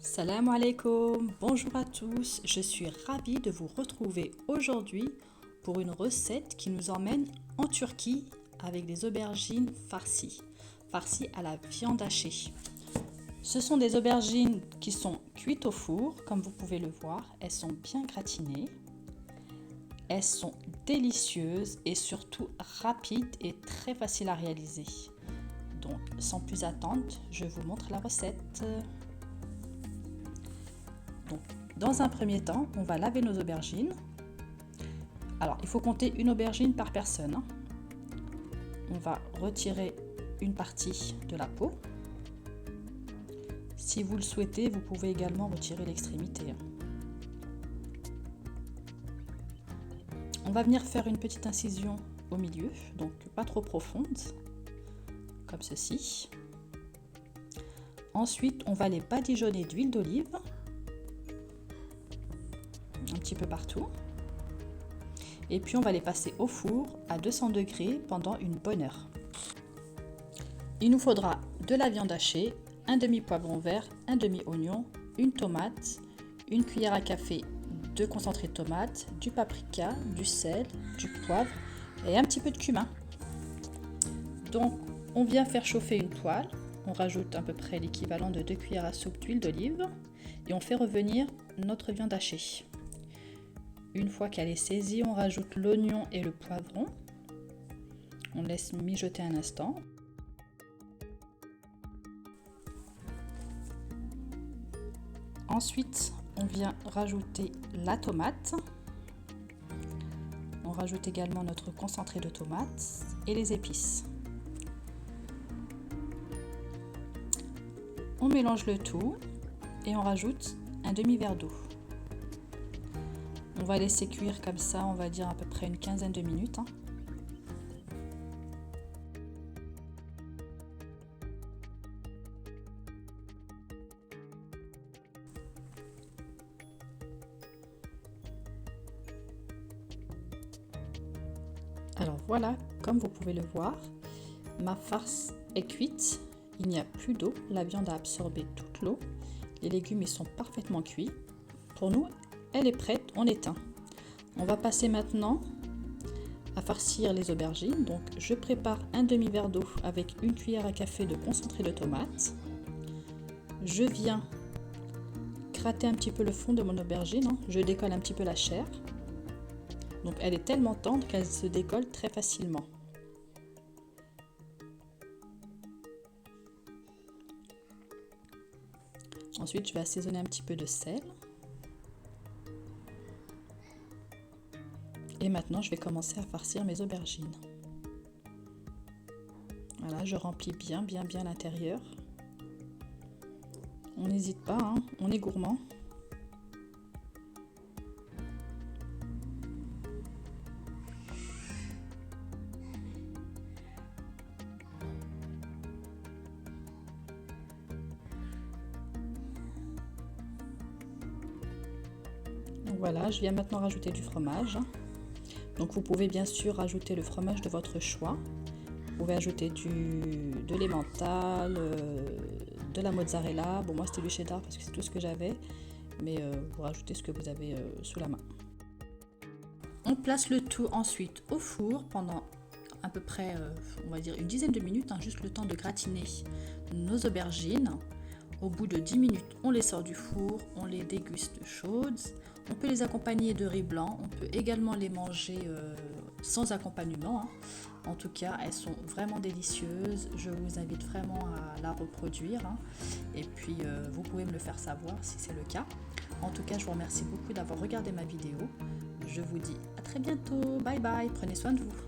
Salam alaikum, bonjour à tous, je suis ravie de vous retrouver aujourd'hui pour une recette qui nous emmène en Turquie avec des aubergines farcies à la viande hachée. Ce sont des aubergines qui sont cuites au four, comme vous pouvez le voir, elles sont bien gratinées, elles sont délicieuses et surtout rapides et très faciles à réaliser. Donc sans plus attendre, je vous montre la recette. Donc, dans un premier temps, on va laver nos aubergines. Alors, il faut compter une aubergine par personne. On va retirer une partie de la peau. Si vous le souhaitez, vous pouvez également retirer l'extrémité. On va venir faire une petite incision au milieu, donc pas trop profonde, comme ceci. Ensuite, on va les badigeonner d'huile d'olive. Un petit peu partout, et puis on va les passer au four à 200 degrés pendant une bonne heure. Il nous faudra de la viande hachée, un demi poivron vert, un demi oignon, une tomate, une cuillère à café de concentré de tomate, du paprika, du sel, du poivre et un petit peu de cumin. Donc on vient faire chauffer une poêle, on rajoute à peu près l'équivalent de 2 cuillères à soupe d'huile d'olive et on fait revenir notre viande hachée. Une fois qu'elle est saisie, on rajoute l'oignon et le poivron. On laisse mijoter un instant. Ensuite, on vient rajouter la tomate. On rajoute également notre concentré de tomate et les épices. On mélange le tout et on rajoute un demi-verre d'eau. On va laisser cuire comme ça, on va dire à peu près une quinzaine de minutes. Alors voilà, comme vous pouvez le voir, ma farce est cuite, il n'y a plus d'eau, la viande a absorbé toute l'eau, les légumes ils sont parfaitement cuits. Pour nous, elle est prête, on éteint. On va passer maintenant à farcir les aubergines. Donc je prépare un demi-verre d'eau avec une cuillère à café de concentré de tomate. Je viens gratter un petit peu le fond de mon aubergine, je décolle un petit peu la chair. Donc elle est tellement tendre qu'elle se décolle très facilement. Ensuite, je vais assaisonner un petit peu de sel. Et maintenant, je vais commencer à farcir mes aubergines. Voilà, je remplis bien l'intérieur. On n'hésite pas, on est gourmand. Donc voilà, je viens maintenant rajouter du fromage. Donc vous pouvez bien sûr rajouter le fromage de votre choix. Vous pouvez ajouter de l'emmental, de la mozzarella. Bon, moi c'était du cheddar parce que c'est tout ce que j'avais. Mais vous rajoutez ce que vous avez sous la main. On place le tout ensuite au four pendant à peu près, on va dire une dizaine de minutes. Juste le temps de gratiner nos aubergines. Au bout de 10 minutes, on les sort du four, on les déguste chaudes. On peut les accompagner de riz blanc, on peut également les manger sans accompagnement. En tout cas, elles sont vraiment délicieuses. Je vous invite vraiment à la reproduire. Et puis, vous pouvez me le faire savoir si c'est le cas. En tout cas, je vous remercie beaucoup d'avoir regardé ma vidéo. Je vous dis à très bientôt. Bye bye, prenez soin de vous.